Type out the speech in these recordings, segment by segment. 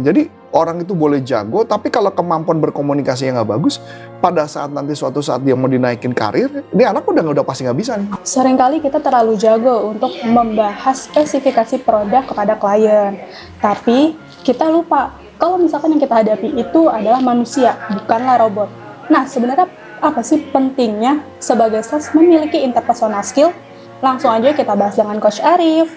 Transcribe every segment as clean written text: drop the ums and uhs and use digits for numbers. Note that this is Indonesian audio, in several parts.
Jadi orang itu boleh jago, tapi kalau kemampuan berkomunikasinya nggak bagus, pada saat nanti suatu saat dia mau dinaikin karir, ini anak udah pasti nggak bisa nih. Seringkali kita terlalu jago untuk membahas spesifikasi produk kepada klien, tapi kita lupa kalau misalkan yang kita hadapi itu adalah manusia, bukanlah robot. Nah, sebenarnya apa sih pentingnya sebagai sales memiliki interpersonal skill? Langsung aja kita bahas dengan Coach Arif.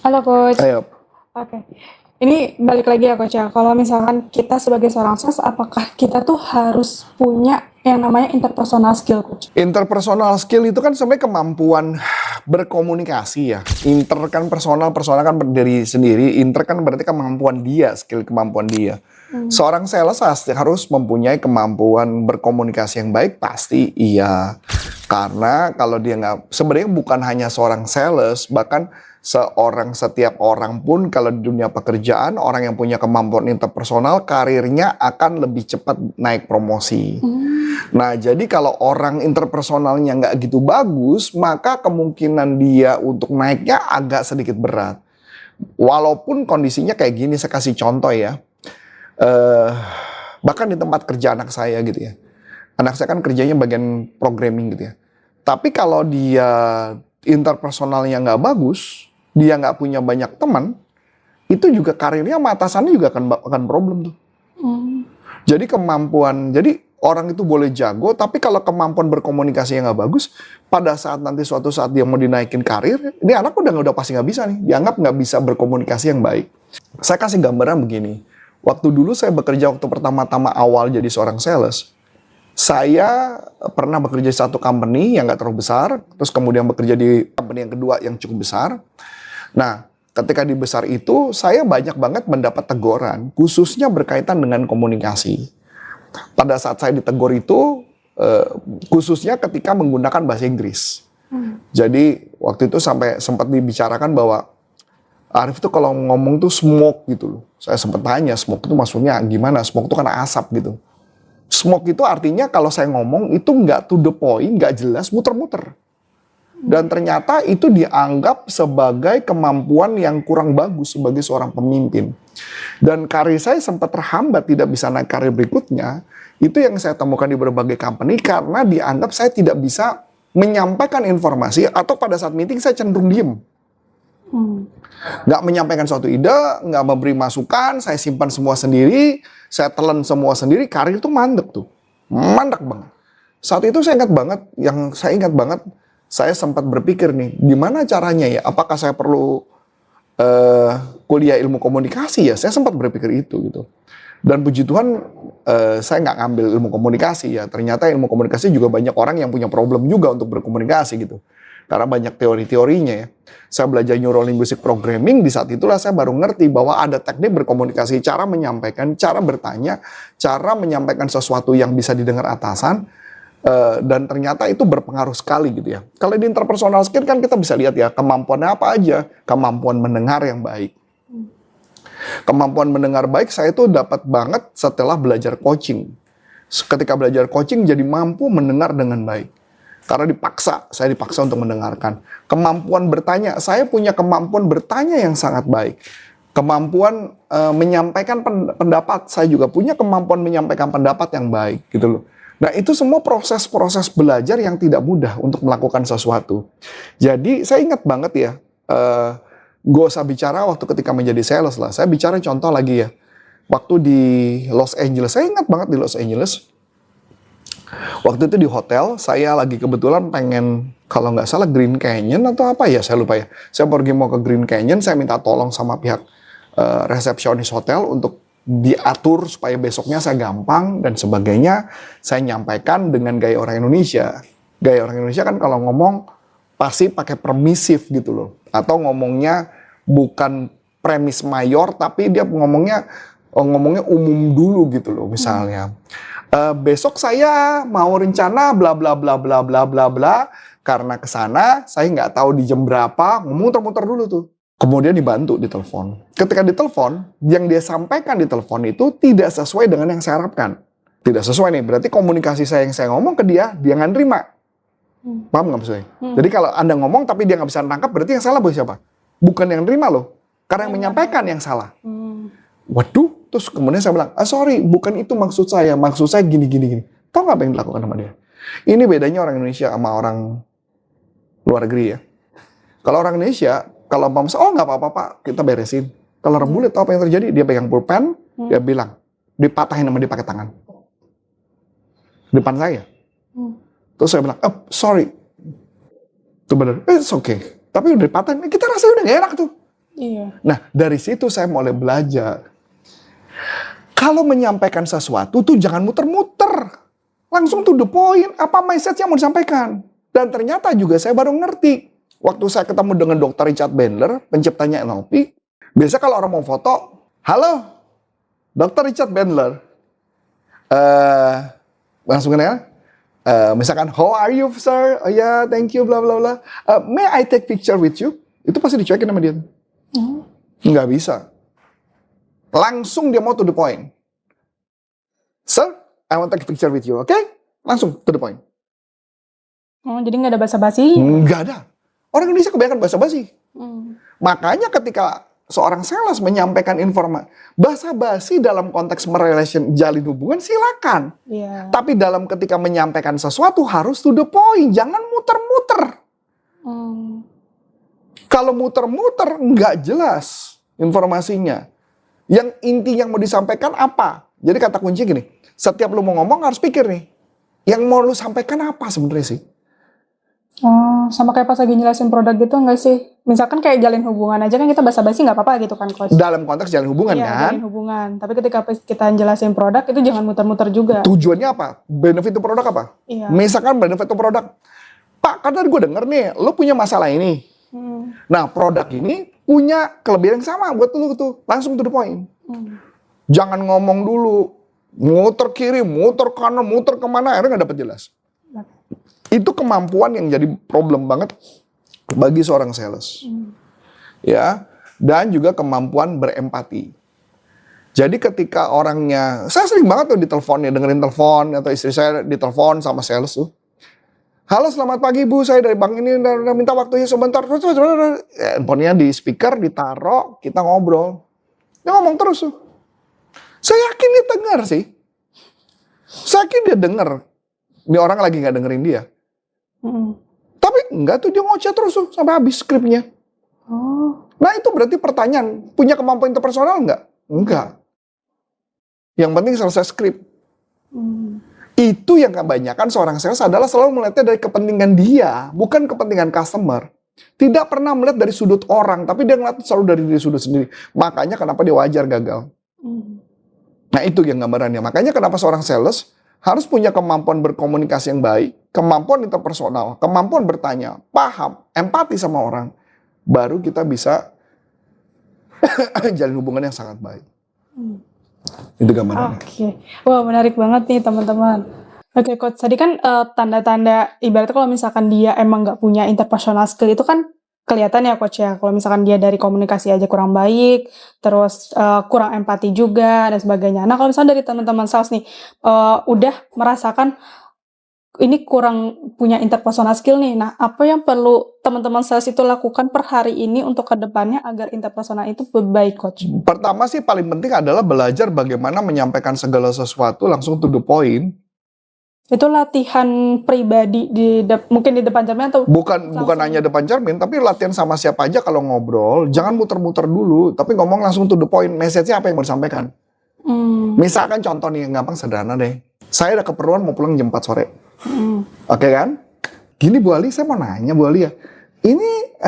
Halo Coach. Ayo. Oke. Ini balik lagi ya Coach ya. Kalau misalkan kita sebagai seorang sales, apakah kita tuh harus punya yang namanya interpersonal skill, Coach? Interpersonal skill itu kan sebenarnya kemampuan berkomunikasi ya. Inter kan personal kan berdiri sendiri. Inter kan berarti kemampuan dia, skill kemampuan dia. Seorang sales harus mempunyai kemampuan berkomunikasi yang baik, pasti iya. Karena kalau dia nggak, sebenarnya bukan hanya seorang sales, bahkan setiap orang pun kalau di dunia pekerjaan, orang yang punya kemampuan interpersonal, karirnya akan lebih cepat naik promosi. Nah, jadi kalau orang interpersonalnya nggak gitu bagus, maka kemungkinan dia untuk naiknya agak sedikit berat. Walaupun kondisinya kayak gini, saya kasih contoh ya. Bahkan di tempat kerja anak saya gitu ya. Anak saya kan kerjanya bagian programming gitu ya. Tapi kalau dia interpersonalnya nggak bagus, dia nggak punya banyak teman, itu juga karirnya sama atasannya juga akan problem tuh. Jadi jadi orang itu boleh jago, tapi kalau kemampuan berkomunikasinya nggak bagus, pada saat nanti suatu saat dia mau dinaikin karir, ini anak udah pasti nggak bisa nih, dianggap nggak bisa berkomunikasi yang baik. Saya kasih gambaran begini, waktu dulu saya bekerja waktu pertama-tama awal jadi seorang sales, saya pernah bekerja di satu company yang nggak terlalu besar, terus kemudian bekerja di company yang kedua yang cukup besar. Nah, ketika di besar itu, saya banyak banget mendapat teguran, khususnya berkaitan dengan komunikasi. Pada saat saya ditegur itu, khususnya ketika menggunakan bahasa Inggris. Jadi, waktu itu sampai sempat dibicarakan bahwa Arif tuh kalau ngomong tuh smoke gitu loh. Saya sempat tanya, smoke itu maksudnya gimana? Smoke itu kan asap gitu. Smoke itu artinya kalau saya ngomong itu nggak to the point, nggak jelas, muter-muter. Dan ternyata itu dianggap sebagai kemampuan yang kurang bagus sebagai seorang pemimpin. Dan karir saya sempat terhambat, tidak bisa naik karir berikutnya. Itu yang saya temukan di berbagai company karena dianggap saya tidak bisa menyampaikan informasi atau pada saat meeting saya cenderung diem. Nggak menyampaikan suatu ide, nggak memberi masukan, saya simpan semua sendiri, saya telan semua sendiri, karir itu mandek tuh. Mandek banget. Saat itu saya ingat banget, saya sempat berpikir nih, gimana caranya ya? Apakah saya perlu kuliah ilmu komunikasi ya? Saya sempat berpikir itu gitu. Dan puji Tuhan, saya nggak ngambil ilmu komunikasi ya. Ternyata ilmu komunikasi juga banyak orang yang punya problem juga untuk berkomunikasi gitu. Karena banyak teori-teorinya ya. Saya belajar neurolinguistic programming, di saat itulah saya baru ngerti bahwa ada teknik berkomunikasi, cara menyampaikan, cara bertanya, cara menyampaikan sesuatu yang bisa didengar atasan. Dan ternyata itu berpengaruh sekali gitu ya. Kalau di interpersonal skill kan kita bisa lihat ya, kemampuannya apa aja. Kemampuan mendengar yang baik. Kemampuan mendengar baik saya itu dapat banget setelah belajar coaching. Ketika belajar coaching jadi mampu mendengar dengan baik. Karena saya dipaksa untuk mendengarkan. Kemampuan bertanya, saya punya kemampuan bertanya yang sangat baik. Kemampuan menyampaikan pendapat, saya juga punya kemampuan menyampaikan pendapat yang baik gitu loh. Nah, itu semua proses-proses belajar yang tidak mudah untuk melakukan sesuatu. Jadi, saya ingat banget ya, gak usah bicara waktu ketika menjadi sales lah. Saya bicara contoh lagi ya. Waktu di Los Angeles, saya ingat banget di Los Angeles. Waktu itu di hotel, saya lagi kebetulan pengen, kalau nggak salah Green Canyon atau apa ya, saya lupa ya. Saya pergi mau ke Green Canyon, saya minta tolong sama pihak resepsionis hotel untuk diatur supaya besoknya saya gampang dan sebagainya. Saya nyampaikan dengan gaya orang Indonesia. Gaya orang Indonesia kan kalau ngomong pasti pakai permisif gitu loh. Atau ngomongnya bukan premis mayor, tapi dia ngomongnya umum dulu gitu loh misalnya. Besok saya mau rencana bla bla bla bla bla bla bla. Karena kesana saya nggak tahu di jam berapa, ngomong muter-muter dulu tuh. Kemudian dibantu di telepon. Ketika ditelepon, yang dia sampaikan di telepon itu tidak sesuai dengan yang saya harapkan. Tidak sesuai nih, berarti komunikasi saya yang saya ngomong ke dia nggak nerima. Paham nggak maksudnya? Jadi kalau Anda ngomong tapi dia nggak bisa nangkap, berarti yang salah buat siapa? Bukan yang nerima loh, karena yang menyampaikan yang salah. Waduh, terus kemudian saya bilang, sorry, bukan itu maksud saya gini. Tahu nggak apa yang dilakukan sama dia? Ini bedanya orang Indonesia sama orang luar negeri ya. Kalau orang Indonesia, kalau mau oh nggak apa-apa Pak, kita beresin. Kalau orang bule tahu apa yang terjadi, dia pegang pulpen, dia bilang, dipatahin sama dia pakai tangan. Depan saya. Terus saya bilang, sorry. Itu benar, it's okay. Tapi udah dipatahin, kita rasanya udah gak enak tuh. Iya. Nah, dari situ saya mulai belajar. Kalau menyampaikan sesuatu tuh jangan muter-muter. Langsung to the point, apa message yang mau disampaikan. Dan ternyata juga saya baru ngerti. Waktu saya ketemu dengan Dr. Richard Bandler, penciptanya NLP, biasa kalau orang mau foto, halo, Dr. Richard Bandler. Langsung kenal. Misalkan, how are you, sir? Oh ya, yeah, thank you, bla bla bla. May I take picture with you? Itu pasti dicuekin sama dia. Nggak bisa. Langsung dia mau to the point. Sir, I want to take a picture with you, okay? Langsung to the point. Oh, jadi nggak ada basa-basi? Nggak ada. Orang Indonesia kebanyakan basa-basi. Makanya ketika seorang sales menyampaikan informasi, basa-basi dalam konteks jalin hubungan silakan. Iya. Tapi dalam ketika menyampaikan sesuatu harus to the point, jangan muter-muter. Kalau muter-muter nggak jelas informasinya. Yang inti yang mau disampaikan apa? Jadi kata kunci gini, setiap lu mau ngomong harus pikir nih, yang mau lu sampaikan apa sebenarnya sih? Oh, sama kayak pas lagi jelasin produk gitu nggak sih? Misalkan kayak jalin hubungan aja kan kita basa-basi nggak apa-apa gitu kan, Coach? Dalam konteks jalin hubungan Iya, kan? jalin hubungan. Tapi ketika kita jelasin produk itu jangan muter-muter juga. Tujuannya apa? Benefit itu produk apa? Iya. Misalkan benefit itu produk, Pak, karena gue denger nih, lu punya masalah ini. Nah, produk ini punya kelebihan yang sama buat lu tuh. Langsung to the point. Jangan ngomong dulu, muter kiri, muter kanan, muter kemana, akhirnya nggak dapet jelas. Itu kemampuan yang jadi problem banget bagi seorang sales. Ya, dan juga kemampuan berempati. Jadi ketika orangnya, saya sering banget tuh ditelepon ya, dengerin telepon, atau istri saya ditelepon sama sales tuh. Halo, selamat pagi Bu, saya dari bank ini, minta waktunya sebentar. Handphonenya di speaker, ditaruh, kita ngobrol. Dia ngomong terus tuh. Saya yakin dia dengar sih. Saya yakin dia dengar. Ini orang lagi nggak dengerin dia. Tapi enggak tuh, dia ngoceh terus tuh sampai habis skripnya. Nah itu berarti pertanyaan, punya kemampuan interpersonal nggak? Enggak. Yang penting selesai skrip. Itu yang kebanyakan seorang sales adalah selalu melihatnya dari kepentingan dia, bukan kepentingan customer. Tidak pernah melihat dari sudut orang, tapi dia ngeliat selalu dari sudut sendiri. Makanya kenapa dia wajar gagal. Nah itu yang gambarannya. Makanya kenapa seorang sales harus punya kemampuan berkomunikasi yang baik, kemampuan interpersonal, kemampuan bertanya, paham, empati sama orang. Baru kita bisa jalin hubungan yang sangat baik. Itu gambarannya. Oke. Wah, menarik banget nih teman-teman. Oke, Coach. Tadi kan tanda-tanda, ibaratnya kalau misalkan dia emang nggak punya interpersonal skill itu kan kelihatan ya, Coach ya. Kalau misalkan dia dari komunikasi aja kurang baik, terus kurang empati juga, dan sebagainya. Nah, kalau misalnya dari teman-teman sales nih, udah merasakan ini kurang punya interpersonal skill nih. Nah, apa yang perlu teman-teman sales itu lakukan per hari ini untuk kedepannya agar interpersonal itu lebih baik, Coach? Pertama sih paling penting adalah belajar bagaimana menyampaikan segala sesuatu langsung to the point. Itu latihan pribadi mungkin di depan cermin atau bukan hanya depan cermin, tapi latihan sama siapa aja kalau ngobrol, jangan muter-muter dulu, tapi ngomong langsung to the point. Message-nya apa yang mau disampaikan? Misalkan contoh nih yang gampang sederhana deh. Saya ada keperluan mau pulang jam 4 sore. Oke kan? Gini Bu Ali, saya mau nanya Bu Ali ya. Ini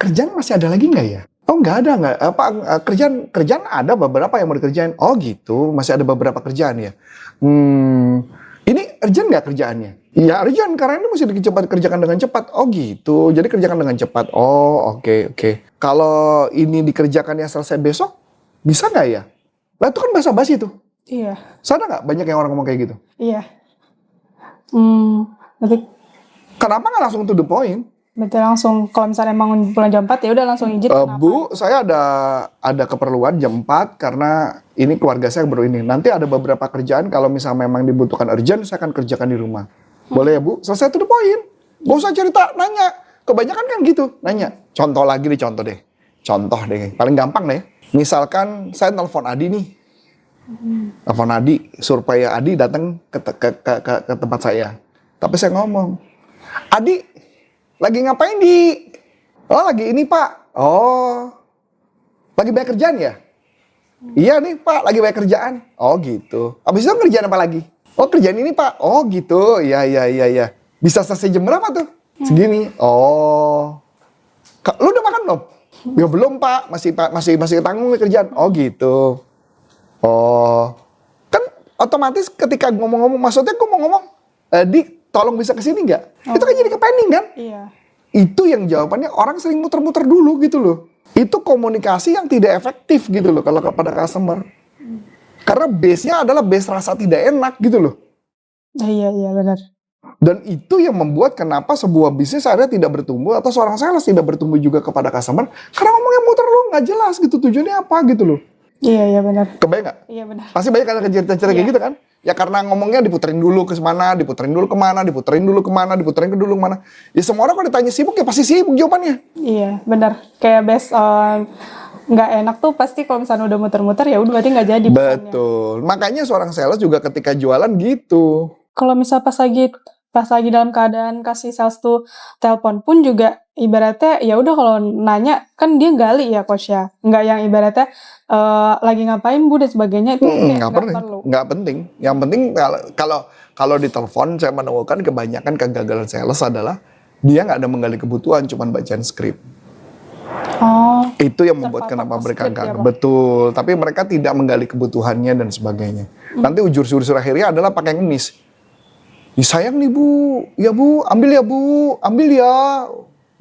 kerjaan masih ada lagi nggak ya? Oh nggak ada nggak? Kerjaan ada beberapa yang mau dikerjain. Oh gitu, masih ada beberapa kerjaan ya. Ini urgent nggak kerjaannya? Iya urgent, karena ini mesti dikerjakan dengan cepat. Oh gitu, jadi kerjakan dengan cepat. Oh oke. Kalau ini dikerjakannya selesai besok, bisa nggak ya? Lah itu kan basa-basi tuh. Iya. Sadar nggak banyak yang orang ngomong kayak gitu? Iya. Nanti Kenapa nggak langsung to the point? Berarti langsung kalau misalnya emang pulang jam 4 ya udah langsung izin. Bu, saya ada keperluan jam 4 karena ini keluarga saya baru ini. Nanti ada beberapa kerjaan kalau misalnya memang dibutuhkan urgent, saya akan kerjakan di rumah. Boleh ya Bu? Selesai to the point. Gak usah cerita, nanya. Kebanyakan kan gitu, nanya. Contoh lagi deh, contoh deh. Contoh deh, paling gampang deh. Misalkan saya telepon Adi nih. Telepon Adi, supaya Adi datang ke tempat saya. Tapi saya ngomong, Adi, lagi ngapain di? Oh lagi ini Pak. Oh, lagi banyak kerjaan ya? Iya nih Pak, lagi banyak kerjaan. Oh gitu. Abis itu kerjaan apa lagi? Oh kerjaan ini Pak. Oh gitu. Iya. Bisa selesai jam berapa tuh? Segini. Oh. Lu udah makan belum? Ya belum Pak. Masih tanggung kerjaan. Oh gitu. Oh. Kan otomatis ketika ngomong-ngomong, maksudnya gue mau ngomong, Dik, tolong bisa kesini nggak? Itu kan jadi ke-pending kan? Iya. Itu yang jawabannya orang sering muter-muter dulu gitu loh. Itu komunikasi yang tidak efektif gitu loh kalau kepada customer. Karena base-nya adalah base rasa tidak enak gitu loh. Iya benar. Dan itu yang membuat kenapa sebuah bisnis akhirnya tidak bertumbuh atau seorang sales tidak bertumbuh juga kepada customer. Karena ngomongnya muter loh, nggak jelas gitu tujuannya apa gitu loh. Iya benar. Kebayang nggak? Iya benar. Pasti banyak kan cerita-cerita kayak gitu kan? Ya karena ngomongnya diputerin dulu ke mana, diputerin dulu kemana, diputerin dulu kemana. Ya semua orang kalau ditanya sibuk ya pasti sibuk jawabannya. Iya benar. Kayak based on nggak enak tuh pasti kalau misalnya udah muter-muter ya udah berarti nggak jadi pesannya. Betul. Makanya seorang sales juga ketika jualan gitu. Kalau misal pas lagi dalam keadaan kasih sales tuh telepon pun juga ibaratnya ya udah kalau nanya kan dia gali ya coach ya. Nggak yang ibaratnya lagi ngapain Bu dan sebagainya itu Nggak perlu. nggak penting. Yang penting kalau di telepon saya menemukan kebanyakan kegagalan sales adalah dia nggak ada menggali kebutuhan, cuman bacaan skrip. Oh. Itu yang membuat Terpatok kenapa ke mereka skrip ya, gagal. Bang? Betul. Tapi mereka tidak menggali kebutuhannya dan sebagainya. Nanti ujur-ujur akhirnya adalah pakai ngemis. Ya, sayang nih Bu, ya Bu, ambil ya Bu, ambil ya.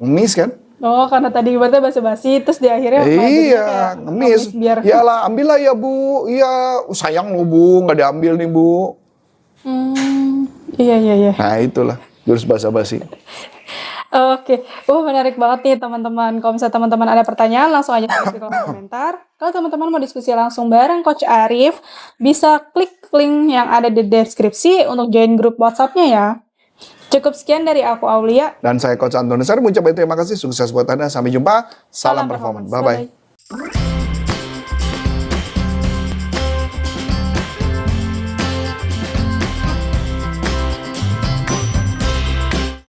Ngemis kan? Oh, karena tadi ibaratnya basa-basi terus di akhirnya Iya, ngemis. biar Iyalah, ambillah ya Bu. Iya, sayang loh Bu, nggak diambil nih Bu. Iya. Nah itulah, jurus basa-basi. Oke, menarik banget nih teman-teman. Kalau misalnya teman-teman ada pertanyaan, langsung aja tulis di kolom komentar. Kalau teman-teman mau diskusi langsung bareng Coach Arif, bisa klik link yang ada di deskripsi untuk join grup WhatsApp-nya ya. Cukup sekian dari aku Aulia. Dan saya Coach Antoni. Saya mengucapkan terima kasih, sukses buat Anda. Sampai jumpa. Salam performance. Bye-bye.